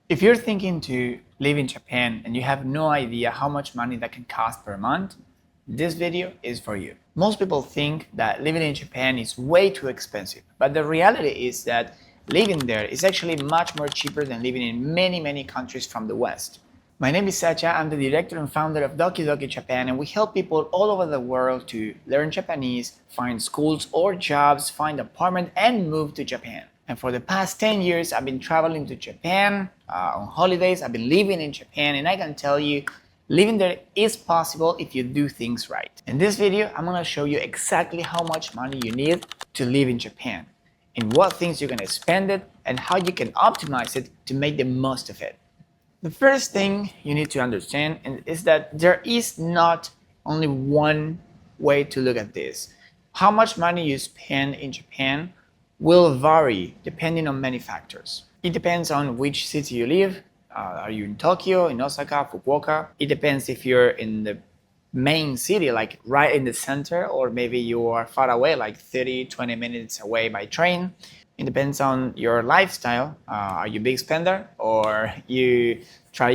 If you're thinking to live in Japan and you have no idea how much money that can cost per month, this video is for you. Most people think that living in Japan is way too expensive, but the reality is that living there is actually much more cheaper than living in many countries from the West. My name is Sacha, I'm the director and founder of Doki Doki Japan, and we help people all over the world to learn Japanese, find schools or jobs, find apartment, and move to Japan. And for the past 10 years, I've been traveling to Japan on holidays. I've been living in Japan, and I can tell you, living there is possible if you do things right. In this video, I'm gonna show you exactly how much money you need to live in Japan, in what things you're gonna spend it, and how you can optimize it to make the most of it. The first thing you need to understand is that there is not only one way to look at this. How much money you spend in Japan will vary depending on many factors. It depends on which city you live. Are you in Tokyo, in Osaka, Fukuoka? It depends if you're in the main city, like right in the center, or maybe you are far away, like 30-20 minutes away by train. It depends on your lifestyle. Are you a big spender, or you try,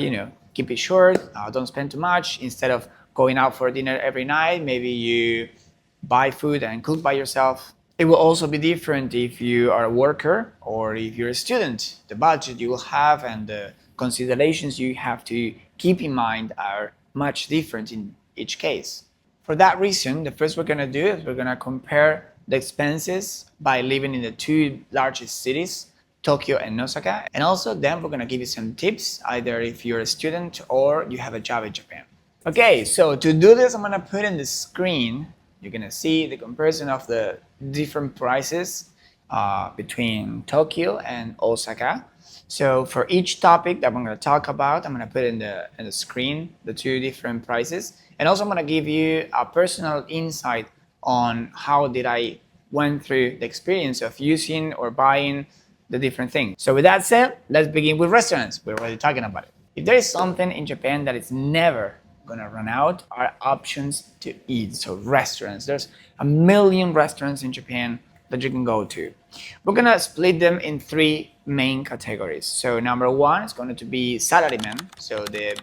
keep it short, don't spend too much. Instead of going out for dinner every night, maybe you buy food and cook by yourself. It will also be different if you are a worker or if you're a student. The budget you will have and the considerations you have to keep in mind are much different in each case. For that reason, the first we're gonna do is we're gonna compare the expenses by living in the two largest cities, Tokyo and Osaka. And also then we're gonna give you some tips, either if you're a student or you have a job in Japan. Okay, so to do this, I'm gonna put in the screen, you're gonna see the comparison of the different prices between Tokyo and Osaka. So for each topic that I'm going to talk about, I'm going to put in the screen the two different prices, and also I'm going to give you a personal insight on how did I went through the experience of using or buying the different things. So with that said, let's begin with restaurants. We're already talking about it. If there is something in Japan that is never gonna run out, are options to eat. So restaurants, there's a million restaurants in Japan that you can go to. We're gonna split them in three main categories. So number one is going to be salaryman, so the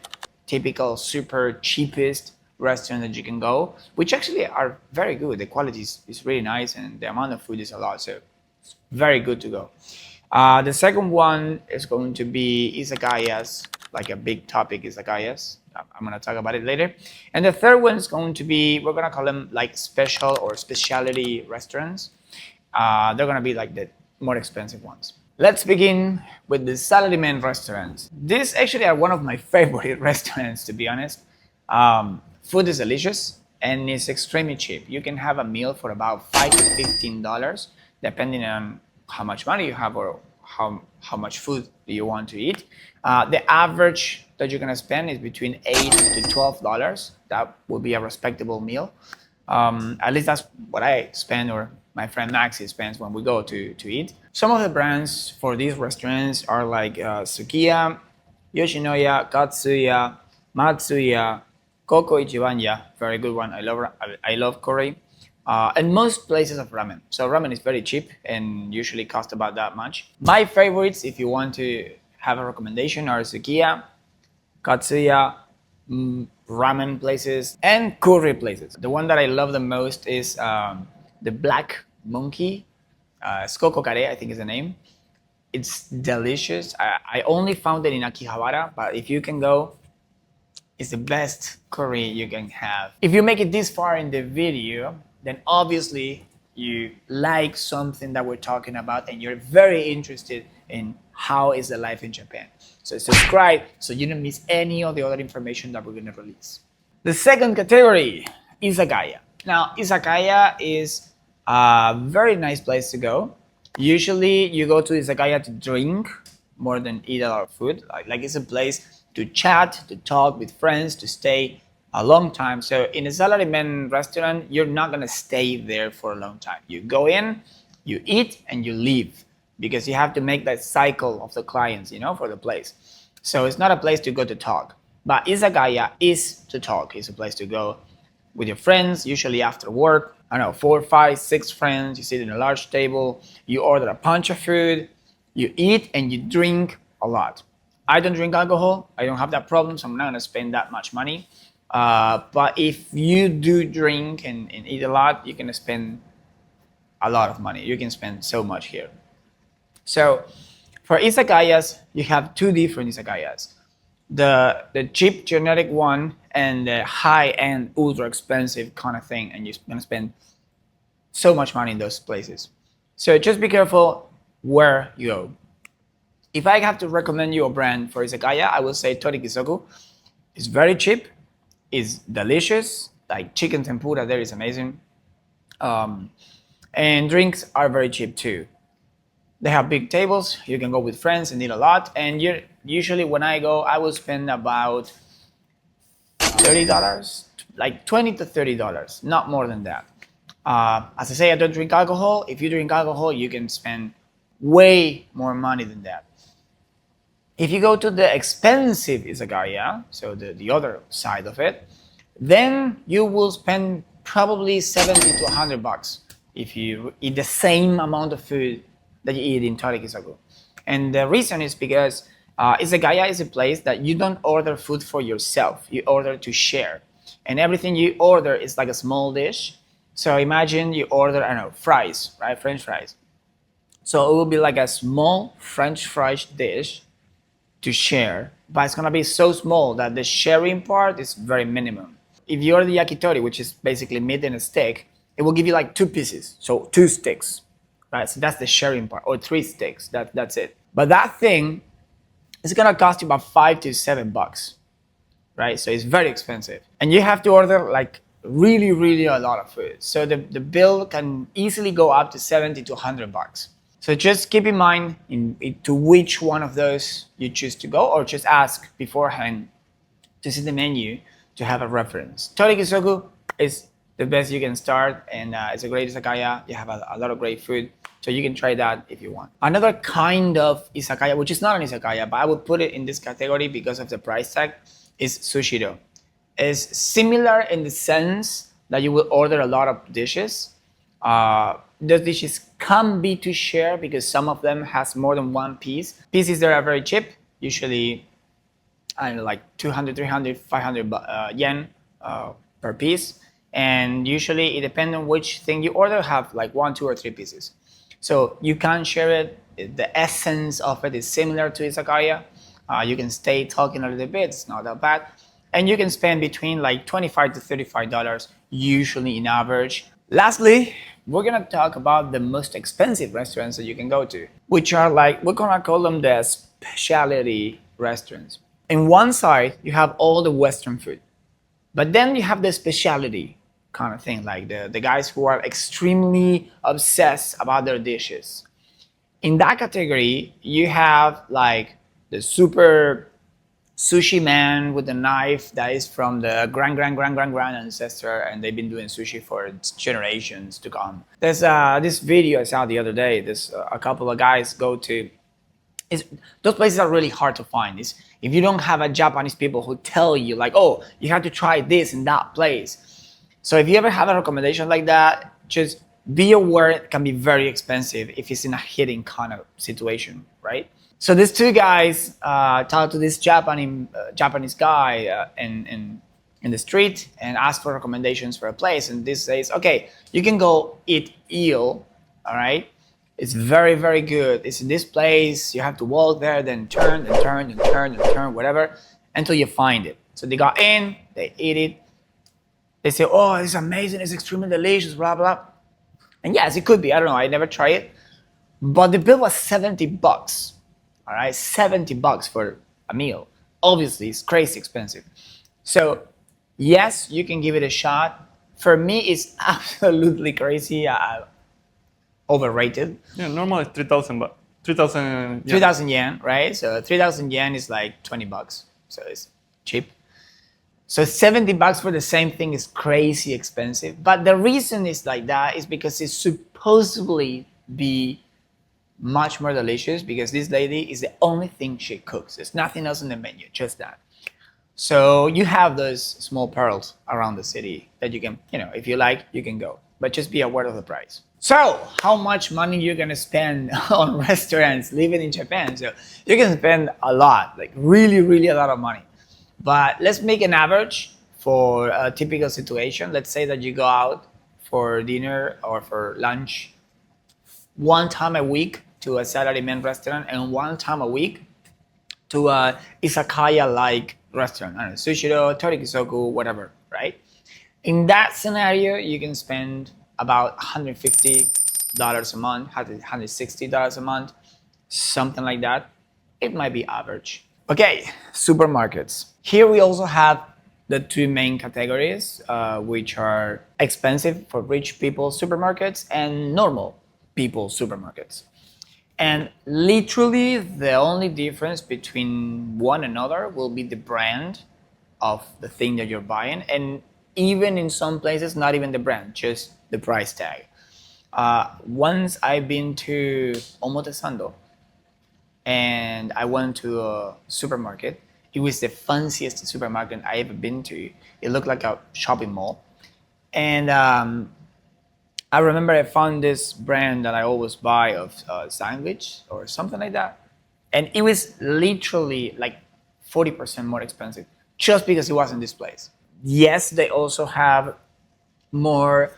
typical super cheapest restaurant that you can go, which actually are very good. The quality is really nice and the amount of food is a lot, so it's very good to go. The second one is going to be izakayas, like a big topic izakayas. I'm going to talk about it later. And the third one is going to be, we're going to call them like special or specialty restaurants. They're going to be like the more expensive ones. Let's begin with the salaryman restaurants. These actually are one of my favorite restaurants, to be honest. Food is delicious and it's extremely cheap. You can have a meal for about $5 to $15, depending on how much money you have or how much food do you want to eat. The average that you're gonna spend is between $8 to $12. That would be a respectable meal. At least that's what I spend, or my friend Maxi spends when we go to eat. Some of the brands for these restaurants are like Sukiya, Yoshinoya, Katsuya, Matsuya, Koko Ichibanya, very good one. I love curry. And most places of ramen. So ramen is very cheap and usually cost about that much. My favorites, if you want to have a recommendation, are Sukiya, Katsuya, ramen places, and curry places. The one that I love the most is the Black Monkey. Skoko Kare, I think is the name. It's delicious. I only found it in Akihabara, but if you can go, it's the best curry you can have. If you make it this far in the video, then obviously you like something that we're talking about and you're very interested in how is the life in Japan. So subscribe so you don't miss any of the other information that we're going to release. The second category, izakaya. Now, izakaya is a very nice place to go. Usually you go to izakaya to drink more than eat a lot of food. Like it's a place to chat, to talk with friends, to stay a long time. So in a salaryman restaurant, you're not gonna stay there for a long time. You go in, you eat, and you leave, because you have to make that cycle of the clients, for the place. So it's not a place to go to talk. But izakaya is to talk. It's a place to go with your friends, usually after work. I don't know, 4, 5, 6 friends. You sit in a large table. You order a bunch of food. You eat and you drink a lot. I don't drink alcohol. I don't have that problem, so I'm not gonna spend that much money. But if you do drink and eat a lot, you're gonna spend a lot of money. You can spend so much here. So for izakayas, you have two different izakayas. The cheap generic one and the high-end ultra expensive kind of thing, and you're gonna spend so much money in those places. So just be careful where you go. If I have to recommend you a brand for izakaya, I will say Torikisoku. It's very cheap, it's delicious, like chicken tempura there is amazing. And drinks are very cheap too. They have big tables, you can go with friends and eat a lot. And usually when I go, I will spend about $30, like $20 to $30, not more than that. As I say, I don't drink alcohol. If you drink alcohol, you can spend way more money than that. If you go to the expensive izakaya, so the other side of it, then you will spend probably 70 to $100 if you eat the same amount of food that you eat in Torikisoku. And the reason is because izakaya is a place that you don't order food for yourself, you order to share. And everything you order is like a small dish. So imagine you order, I don't know, fries, right? French fries. So it will be like a small French fries dish to share, but it's gonna be so small that the sharing part is very minimum. If you order the yakitori, which is basically meat and a steak, it will give you like 2 pieces, so 2 sticks, right? So that's the sharing part, or 3 sticks. That's it. But that thing is gonna cost you about $5 to $7, right? So it's very expensive, and you have to order like really a lot of food. So the bill can easily go up to $70 to $100. So just keep in mind to which one of those you choose to go, or just ask beforehand to see the menu to have a reference. Torikisoku is the best you can start, and it's a great izakaya. You have a lot of great food, so you can try that if you want. Another kind of izakaya, which is not an izakaya, but I would put it in this category because of the price tag, is Sushiro. It's similar in the sense that you will order a lot of dishes. Those dishes can be to share because some of them has more than 1 piece. Pieces that are very cheap, usually I don't know, like 200, 300, 500 yen per piece. And usually it depends on which thing you order, have like 1, 2, or 3 pieces. So you can share it. The essence of it is similar to izakaya. You can stay talking a little bit, it's not that bad. And you can spend between like $25 to $35 usually in average. Lastly, we're gonna talk about the most expensive restaurants that you can go to, which are like, we're gonna call them the specialty restaurants. In one side, you have all the Western food, but then you have the specialty kind of thing, like the guys who are extremely obsessed about their dishes. In that category, you have like the super sushi man with a knife that is from the grand ancestor, and they've been doing sushi for generations to come. There's this video I saw the other day. There's a couple of guys go to. Those places are really hard to find. If you don't have a Japanese people who tell you like, oh, you have to try this in that place. So if you ever have a recommendation like that, just be aware it can be very expensive if it's in a hidden kind of situation, right? So these two guys talked to this Japanese guy in the street and asked for recommendations for a place. And this says, okay, you can go eat eel, all right? It's very good. It's in this place. You have to walk there, then turn, whatever, until you find it. So they got in, they eat it. They say, oh, it's amazing, it's extremely delicious, blah, blah. And yes, it could be. I don't know. I never tried it. But the bill was $70. All right, $70 for a meal. Obviously, it's crazy expensive. So yes, you can give it a shot. For me, it's absolutely crazy. Overrated. Yeah, normally 3,000, but 3,000. 3,000 yen, right? So 3,000 yen is like $20. So it's cheap. So $70 for the same thing is crazy expensive. But the reason it's like that is because it's supposedly be much more delicious, because this lady is the only thing she cooks. There's nothing else in the menu, just that. So you have those small pearls around the city that you can, if you like, you can go. But just be aware of the price. So, how much money you're gonna spend on restaurants living in Japan? So, you can spend a lot, like really, really a lot of money. But let's make an average for a typical situation. Let's say that you go out for dinner or for lunch one time a week to a salaryman restaurant and one time a week to a izakaya-like restaurant. I don't know, Sushiro, Torikisoku, whatever, right? In that scenario, you can spend about $150 a month, $160 a month, something like that. It might be average. Okay, supermarkets. Here we also have the two main categories, which are expensive for rich people supermarkets and normal people supermarkets. And literally the only difference between one another will be the brand of the thing that you're buying, and even in some places not even the brand, just the price tag. Once I've been to Omotesando and I went to a supermarket. It was the fanciest supermarket I ever been to. It looked like a shopping mall. And I remember I found this brand that I always buy of sandwich or something like that. And it was literally like 40% more expensive just because it was in this place. Yes, they also have more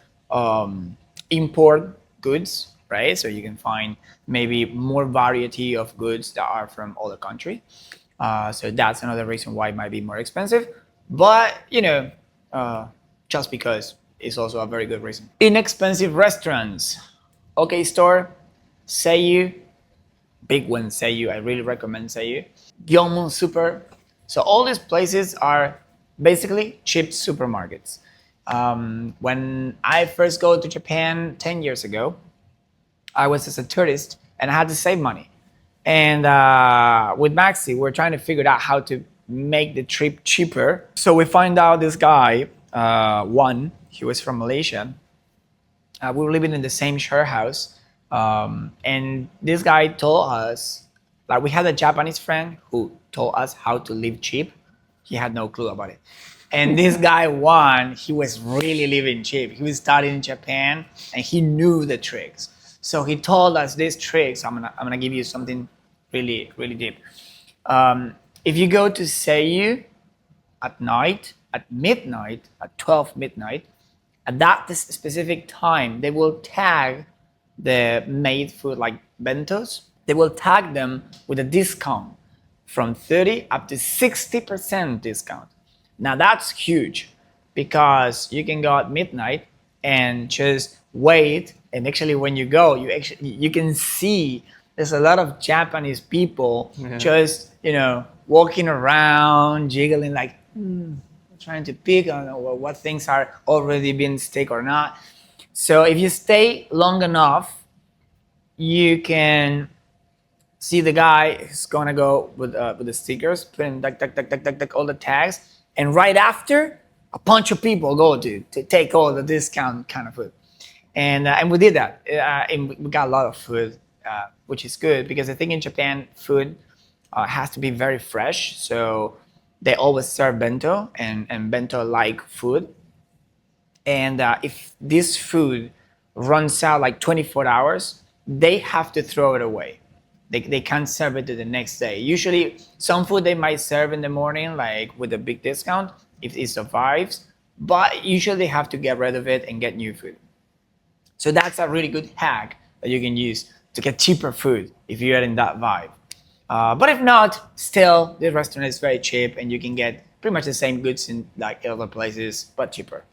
import goods, right? So you can find maybe more variety of goods that are from other country. So that's another reason why it might be more expensive. But just because it's also a very good reason. Inexpensive restaurants. OK Store, Seiyu, big one Seiyu. I really recommend Seiyu. Gyeongmun Super. So all these places are basically cheap supermarkets. When I first go to Japan 10 years ago, I was as a tourist and I had to save money. And with Maxi, we're trying to figure out how to make the trip cheaper. So we find out this guy, he was from Malaysia. We were living in the same share house. And this guy told us, like we had a Japanese friend who told us how to live cheap. He had no clue about it. And this guy, he was really living cheap. He was studying in Japan and he knew the tricks. So he told us these tricks. I'm gonna give you something really, really deep. If you go to Seiyu at night, at midnight, at 12 midnight, at that specific time, they will tag the made food like bentos. They will tag them with a discount from 30 up to 60% discount. Now that's huge because you can go at midnight and just wait. And actually, when you go, you can see there's a lot of Japanese people just walking around, jiggling like trying to pick on what things are already been stick or not. So if you stay long enough, you can see the guy is gonna go with the stickers, putting all the tags, and right after, a bunch of people go to take all the discount kind of food. And we did that. And we got a lot of food, which is good because I think in Japan, food has to be very fresh. So they always serve bento and bento-like food. And if this food runs out like 24 hours, they have to throw it away. They can't serve it to the next day. Usually, some food they might serve in the morning, like with a big discount, if it survives. But usually they have to get rid of it and get new food. So that's a really good hack that you can use to get cheaper food if you're in that vibe. But if not, still, the restaurant is very cheap and you can get pretty much the same goods in like other places, but cheaper.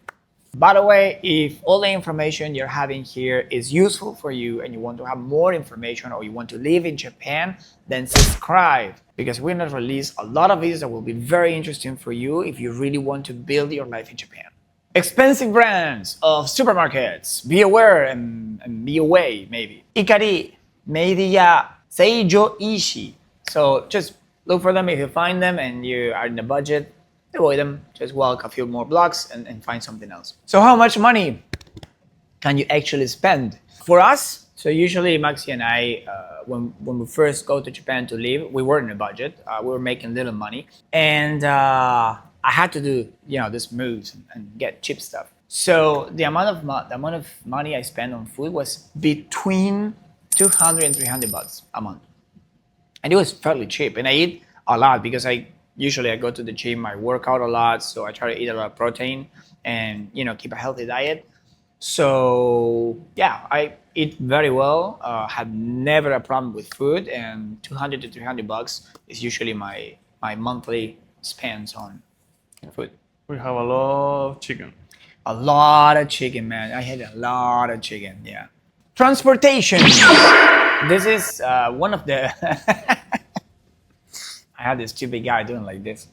By the way, if all the information you're having here is useful for you and you want to have more information or you want to live in Japan, then subscribe because we're going to release a lot of videos that will be very interesting for you if you really want to build your life in Japan. Expensive brands of supermarkets. Be aware and be away, maybe. Ikari, Meidiya, Seijo Ishi. So just look for them if you find them and you are in the budget. Avoid them. Just walk a few more blocks and find something else. So how much money can you actually spend? For us, so usually Maxi and I, when we first go to Japan to live, we were in a budget. We were making little money. And I had to do, these moves and get cheap stuff. So the amount of money I spent on food was between 200 and 300 bucks a month, and it was fairly cheap. And I eat a lot because I usually go to the gym, I work out a lot, so I try to eat a lot of protein and keep a healthy diet. So yeah, I eat very well. Have never a problem with food, and 200 to 300 bucks is usually my monthly spends on food. We have a lot of chicken. A lot of chicken, man. I had a lot of chicken. Yeah. Transportation. This is one of the. I had this stupid guy doing like this.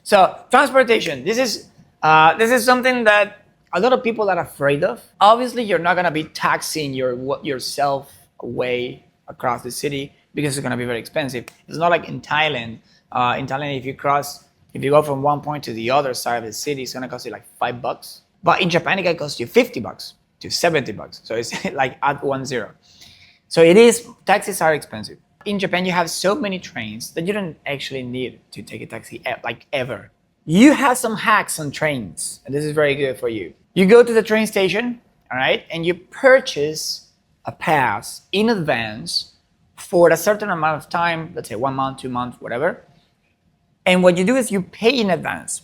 So transportation. This is something that a lot of people are afraid of. Obviously, you're not gonna be taxing yourself away across the city because it's gonna be very expensive. It's not like in Thailand. In Thailand, if you go from one point to the other side of the city, it's gonna cost you like $5. But in Japan, it can cost you $50 to $70. So it's like add 10. So taxis are expensive. In Japan, you have so many trains that you don't actually need to take a taxi like ever. You have some hacks on trains, and this is very good for you. You go to the train station, all right, and you purchase a pass in advance for a certain amount of time, let's say 1 month, 2 months, whatever. And what you do is you pay in advance,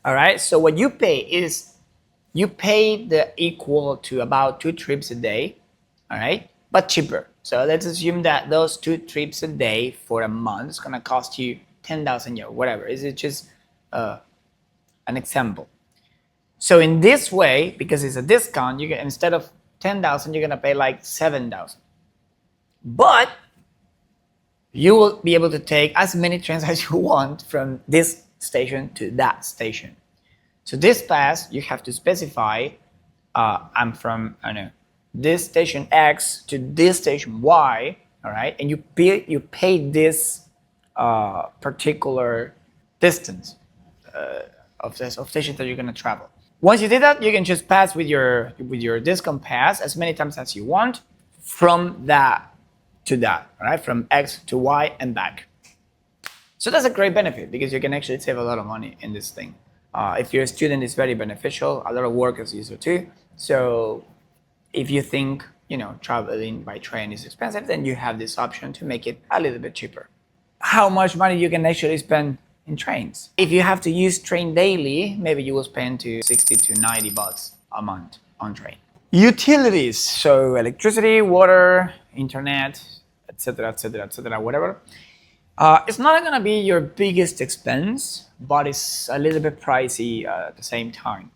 all right? So what you pay is you pay the equal to about 2 trips a day, all right? But cheaper. So let's assume that those 2 trips a day for a month is gonna cost you 10,000 yen, whatever. Is it just an example? So in this way, because it's a discount, you get instead of 10,000, you're gonna pay like 7,000. But you will be able to take as many trains as you want from this station to that station. So this pass, you have to specify, I'm from, I don't know, this station X to this station Y, all right? And you pay this particular distance of stations that you're gonna travel. Once you did that, you can just pass with your discount pass as many times as you want from that to that, all right? From X to Y and back. So that's a great benefit because you can actually save a lot of money in this thing. If you're a student, it's very beneficial. A lot of workers use it too. So if you think traveling by train is expensive, then you have this option to make it a little bit cheaper. How much money you can actually spend in trains? If you have to use train daily, maybe you will spend to 60 to 90 bucks a month on train. Utilities, so electricity, water, internet, etc., etc., etc., whatever. It's not going to be your biggest expense, but it's a little bit pricey at the same time.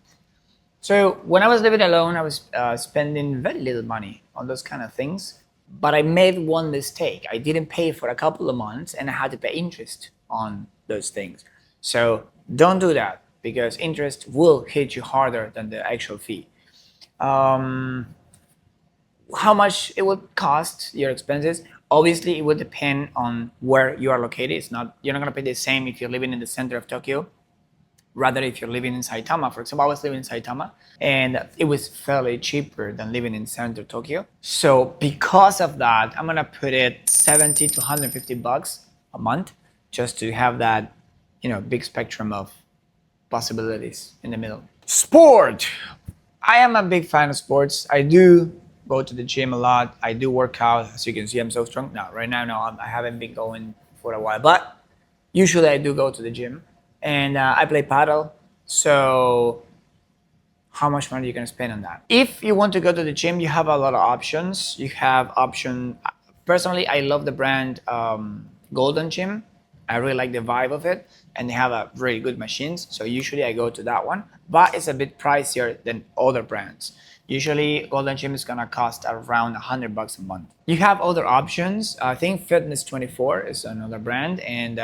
So when I was living alone, I was spending very little money on those kind of things, but I made one mistake. I didn't pay for a couple of months and I had to pay interest on those things. So don't do that because interest will hit you harder than the actual fee. How much it would cost, your expenses? Obviously, it would depend on where you are located. You're not going to pay the same if you're living in the center of Tokyo, rather if you're living in Saitama. For example, I was living in Saitama, and it was fairly cheaper than living in center Tokyo. So because of that, I'm going to put it 70 to 150 bucks a month just to have that, big spectrum of possibilities in the middle. Sport. I am a big fan of sports. I do go to the gym a lot. I do work out. As you can see, I'm so strong. Now, right now, no, I haven't been going for a while, but usually I do go to the gym and I play paddle. So how much money are you going to spend on that? If you want to go to the gym, you have a lot of options. You have personally, I love the brand Golden Gym. I really like the vibe of it, and they have a really good machines. So usually I go to that one, but it's a bit pricier than other brands. Usually Golden Gym is gonna cost around 100 bucks a month. You have other options. I think Fitness 24 is another brand, and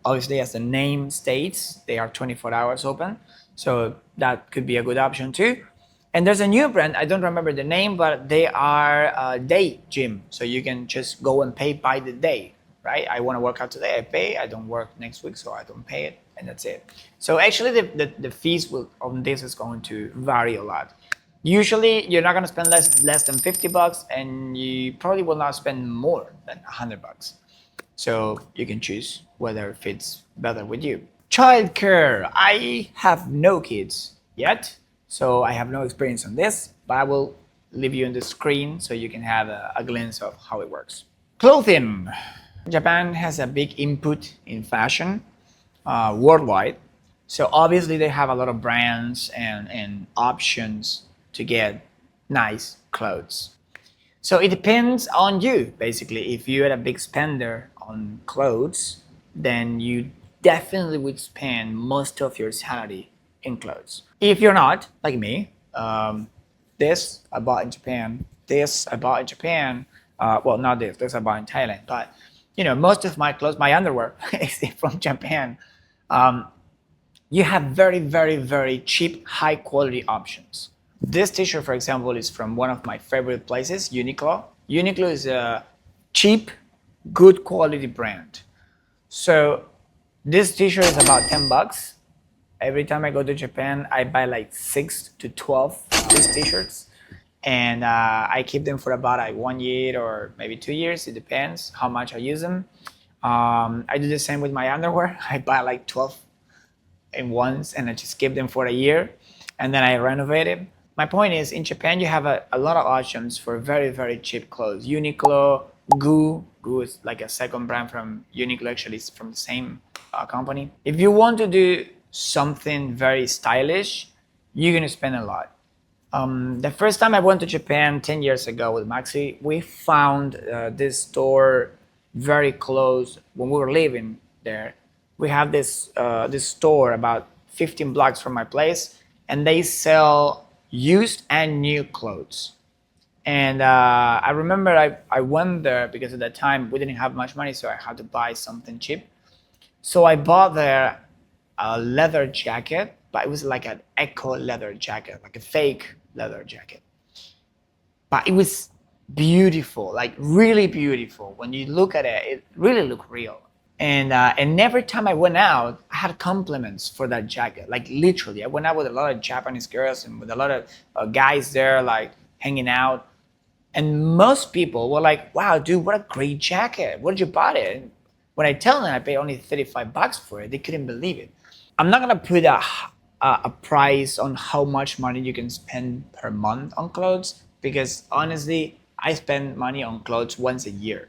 obviously as the name states, they are 24 hours open. So that could be a good option too. And there's a new brand, I don't remember the name, but they are a day gym. So you can just go and pay by the day, right? I want to work out today, I pay. I don't work next week, so I don't pay it, and that's it. So actually the fees on this is going to vary a lot. Usually you're not going to spend less than 50 bucks, and you probably will not spend more than 100 bucks. So you can choose whether it fits better with you. Childcare. I have no kids yet, So I have no experience on this, but I will leave you on the screen so you can have a glimpse of how it works. Clothing. Japan has a big input in fashion worldwide. So obviously they have a lot of brands and options to get nice clothes. So it depends on you, basically. If you're a big spender on clothes, then you definitely would spend most of your salary in clothes. If you're not, like me, this I bought in Japan, this I bought in Japan, well, not this I bought in Thailand, but you know, most of my clothes, my underwear is from Japan. You have very, very, very cheap, high quality options. This t-shirt, for example, is from one of my favorite places, Uniqlo. Uniqlo is a cheap, good quality brand. So this t-shirt is about 10 bucks. Every time I go to Japan, I buy like 6 to 12 of these t-shirts. And I keep them for about like 1 year or maybe 2 years. It depends how much I use them. I do the same with my underwear. I buy like 12 in once and I just keep them for a year and then I renovate it. My point is, in Japan, you have a lot of options for very, very cheap clothes. Uniqlo, GU. GU is like a second brand from Uniqlo, actually, it's from the same company. If you want to do something very stylish, you're going to spend a lot. The first time I went to Japan 10 years ago with Maxi, we found this store very close when we were living there. We have this store about 15 blocks from my place, and they sell used and new clothes. And I remember I went there because at that time we didn't have much money, so I had to buy something cheap. So I bought there a leather jacket, but it was like an eco leather jacket, like a fake leather jacket. But it was beautiful, like really beautiful. When you look at it, it really looked real. And every time I went out, I had compliments for that jacket. Like literally, I went out with a lot of Japanese girls and with a lot of guys there, like hanging out. And most people were like, "Wow, dude, what a great jacket! Where did you buy it?" And when I tell them I paid only 35 bucks for it, they couldn't believe it. I'm not gonna put a price on how much money you can spend per month on clothes because honestly, I spend money on clothes once a year.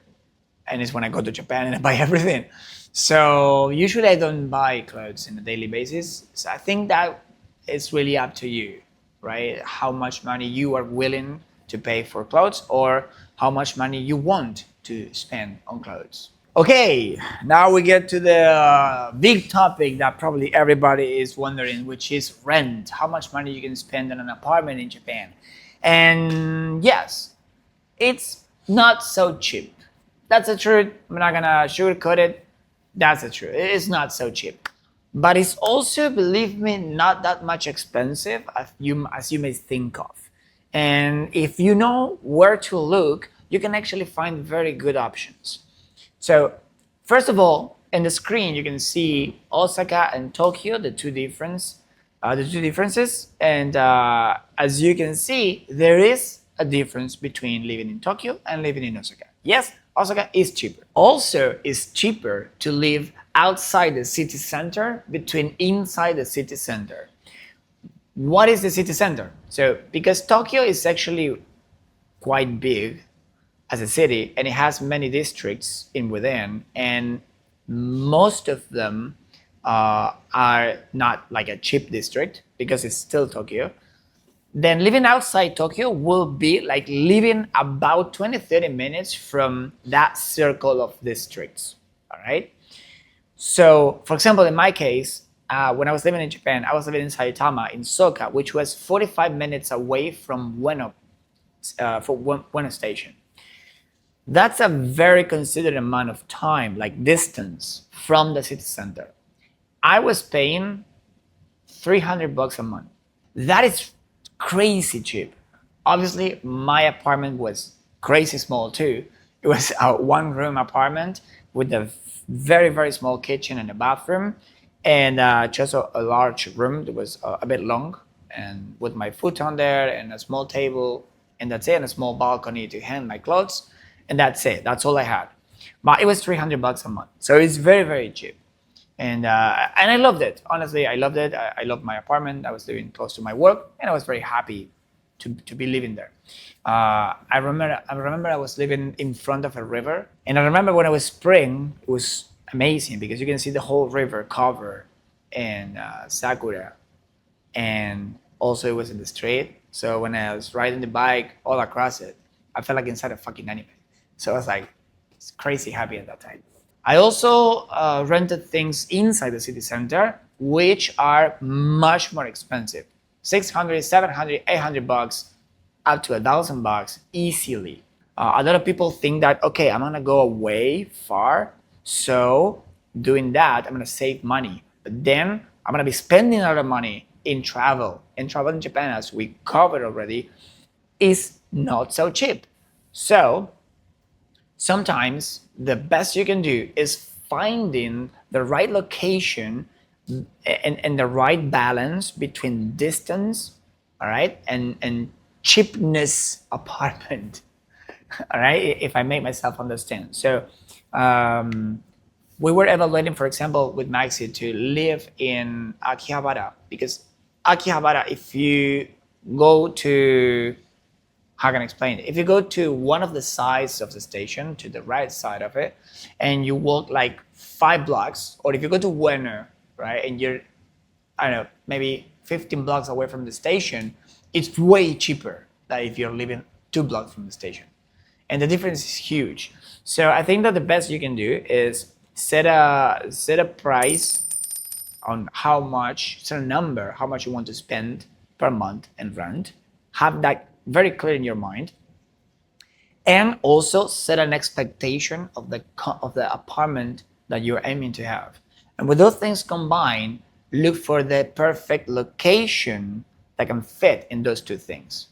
And it's when I go to Japan and I buy everything. So usually I don't buy clothes on a daily basis. So I think that it's really up to you, right? How much money you are willing to pay for clothes or how much money you want to spend on clothes. Okay, now we get to the big topic that probably everybody is wondering, which is rent. How much money you can spend on an apartment in Japan. And yes, it's not so cheap. That's the truth. I'm not gonna sugarcoat it. That's the truth. It is not so cheap. But it's also, believe me, not that much expensive as you may think of. And if you know where to look, you can actually find very good options. So, first of all, in the screen you can see Osaka and Tokyo, the two differences. And as you can see, there is a difference between living in Tokyo and living in Osaka. Yes, Osaka is cheaper. Also, it's cheaper to live outside the city center between inside the city center. What is the city center? So, because Tokyo is actually quite big as a city and it has many districts in within, and most of them are not like a cheap district because it's still Tokyo. Then living outside Tokyo will be like living about 20-30 minutes from that circle of districts. All right. So, for example, in my case, when I was living in Japan, I was living in Saitama, in Soka, which was 45 minutes away from Ueno station. That's a very considerable amount of time, like distance from the city center. I was paying 300 bucks a month. That is crazy cheap. Obviously, my apartment was crazy small too. It was a one-room apartment with a very, very small kitchen and a bathroom, and just a large room that was a bit long, and with my futon there and a small table, and that's it, and a small balcony to hang my clothes, and that's it. That's all I had. But it was 300 bucks a month, so it's very, very cheap. and I loved it. Honestly, I loved it. I loved my apartment. I was living close to my work, and I was very happy to be living there. I remember I was living in front of a river, and I remember when it was spring, it was amazing because you can see the whole river covered in sakura, and also it was in the street. So when I was riding the bike all across it, I felt like inside a fucking anime. So I was like crazy happy at that time. I also rented things inside the city center, which are much more expensive. 600, 700, 800 bucks, up to $1,000 easily. A lot of people think that, okay, I'm gonna go away far, so doing that, I'm gonna save money. But then I'm gonna be spending a lot of money in travel. And travel in Japan, as we covered already, is not so cheap. So sometimes the best you can do is finding the right location and the right balance between distance, all right, and cheapness apartment, all right, if I make myself understand. So we were evaluating, for example, with Maxi to live in Akihabara, because Akihabara, if you go to, how can I explain it? If you go to one of the sides of the station, to the right side of it, and you walk like 5 blocks, or if you go to Ueno, right, and you're, I don't know, maybe 15 blocks away from the station, it's way cheaper than if you're living 2 blocks from the station. And the difference is huge. So I think that the best you can do is set a price on how much, set a number, how much you want to spend per month in rent. Have that very clear in your mind, and also set an expectation of the apartment that you're aiming to have. And with those things combined, look for the perfect location that can fit in those two things,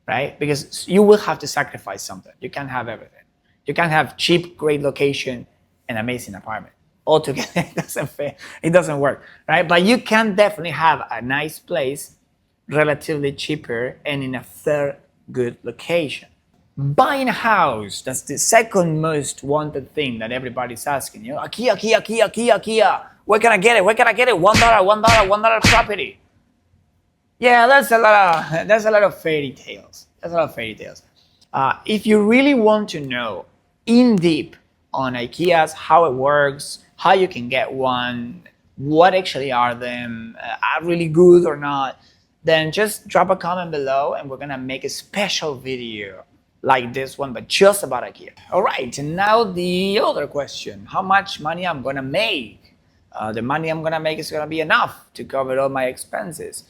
right? Because you will have to sacrifice something. You can't have everything. You can't have cheap, great location and amazing apartment. Altogether, it doesn't work, right? But you can definitely have a nice place relatively cheaper and in a third good location. Buying a house, that's the second most wanted thing that everybody's asking. You know, Kia. Where can I get it? Where can I get it? $1 property. Yeah, that's a lot of fairy tales. If you really want to know in deep on IKEAs, how it works, how you can get one, what actually are them, are really good or not, then just drop a comment below and we're gonna make a special video like this one, but just about IKEA. All right, and now the other question, how much money I'm gonna make? The money I'm gonna make is gonna be enough to cover all my expenses.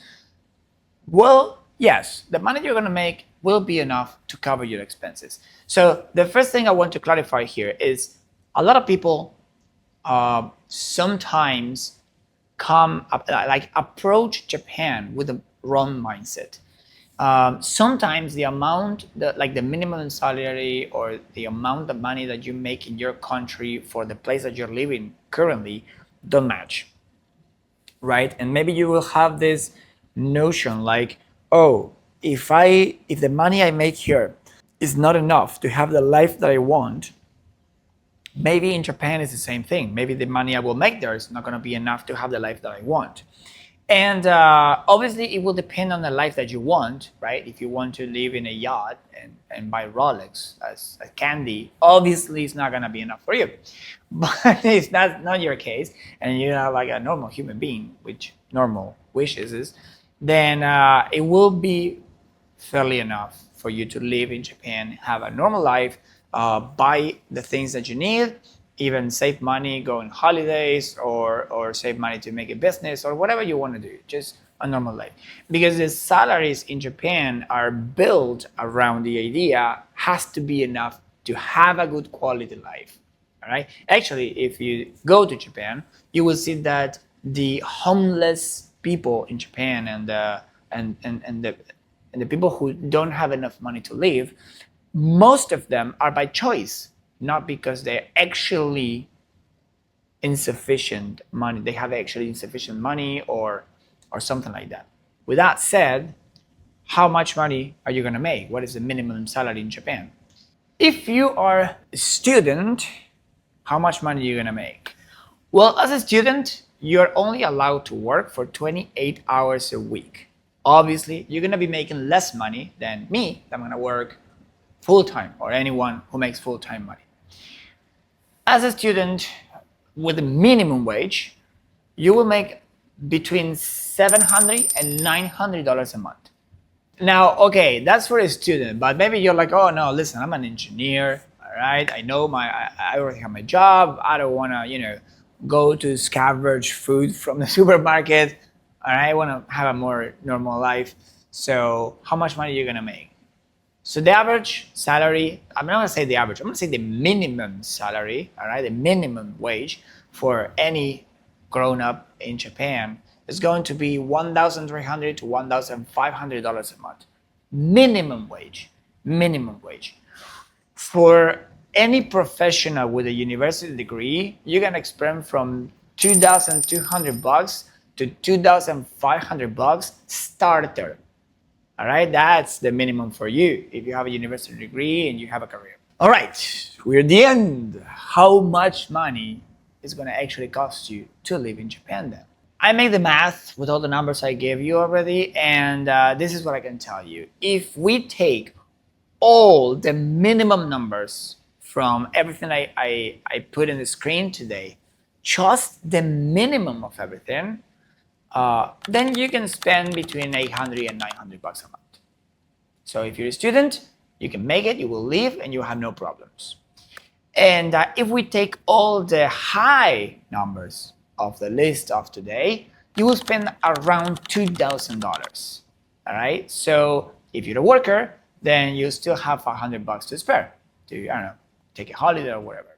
Well, yes, the money you're gonna make will be enough to cover your expenses. So the first thing I want to clarify here is a lot of people sometimes approach Japan with the wrong mindset. Sometimes the amount, the minimum salary or the amount of money that you make in your country for the place that you're living currently don't match, right? And maybe you will have this notion like, oh, if the money I make here is not enough to have the life that I want, maybe in Japan it's the same thing. Maybe the money I will make there is not going to be enough to have the life that I want. And obviously it will depend on the life that you want, right? If you want to live in a yacht and buy Rolex as a candy, obviously it's not going to be enough for you. But if that's not your case, and you're like a normal human being, which normal wishes is, then it will be fairly enough for you to live in Japan, have a normal life, buy the things that you need, even save money, go on holidays, or save money to make a business, or whatever you want to do, just a normal life. Because the salaries in Japan are built around the idea has to be enough to have a good quality life. All right. Actually, if you go to Japan, you will see that the homeless people in Japan and the people who don't have enough money to live, most of them are by choice, not because they're actually insufficient money. They have actually insufficient money or something like that. With that said, how much money are you going to make? What is the minimum salary in Japan? If you are a student, how much money are you going to make? Well, as a student, you're only allowed to work for 28 hours a week. Obviously, you're gonna be making less money than me, I'm gonna work full-time, or anyone who makes full-time money. As a student with a minimum wage, you will make between $700 and $900 a month. Now, okay, that's for a student, but maybe you're like, oh no, listen, I'm an engineer, all right? I know I already have my job. I don't wanna, go to scavenge food from the supermarket. All right, I wanna have a more normal life. So how much money are you gonna make? So the average salary, I'm not gonna say the average, I'm gonna say the minimum salary, all right, the minimum wage for any grown-up in Japan is going to be $1,300 to $1,500 a month. Minimum wage, minimum wage. For any professional with a university degree, you can experience from $2,200 to $2,500 starter. All right, that's the minimum for you if you have a university degree and you have a career. All right, we're at the end. How much money is going to actually cost you to live in Japan then? I made the math with all the numbers I gave you already, and this is what I can tell you. If we take all the minimum numbers from everything I put in the screen today, just the minimum of everything, then you can spend between $800 and $900 a month. So if you're a student, you can make it, you will live, and you have no problems. And if we take all the high numbers of the list of today, you will spend around $2,000. All right. So if you're a worker, then you still have $100 to spare to, I don't know, take a holiday or whatever.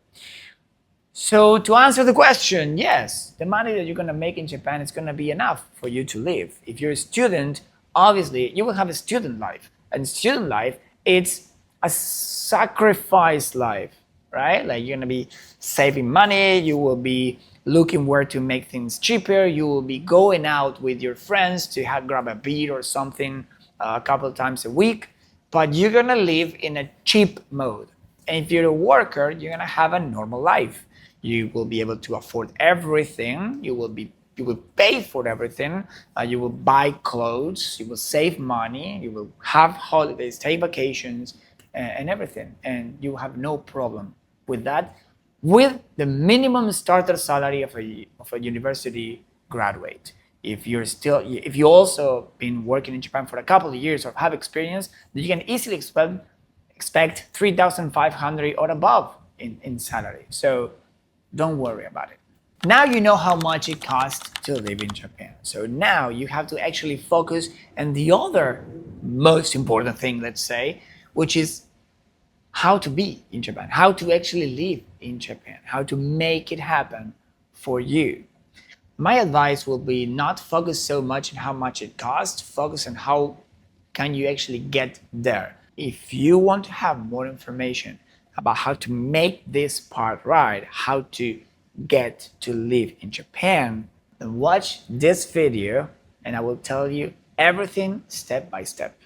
So to answer the question, yes, the money that you're going to make in Japan is going to be enough for you to live. If you're a student, obviously you will have a student life. And student life, it's a sacrifice life, right? Like you're going to be saving money, you will be looking where to make things cheaper, you will be going out with your friends to grab a beer or something a couple of times a week, but you're going to live in a cheap mode. And if you're a worker, you're going to have a normal life. You will be able to afford everything. You will pay for everything. You will buy clothes. You will save money. You will have holidays, take vacations, and everything. And you have no problem with that, with the minimum starter salary of a university graduate. If you also been working in Japan for a couple of years or have experience, then you can easily expect 3,500 or above in salary. So don't worry about it. Now you know how much it costs to live in Japan. So now you have to actually focus on the other most important thing, let's say, which is how to be in Japan, how to actually live in Japan, how to make it happen for you. My advice will be not focus so much on how much it costs, focus on how can you actually get there. If you want to have more information about how to make this part right, how to get to live in Japan, then watch this video and I will tell you everything step by step.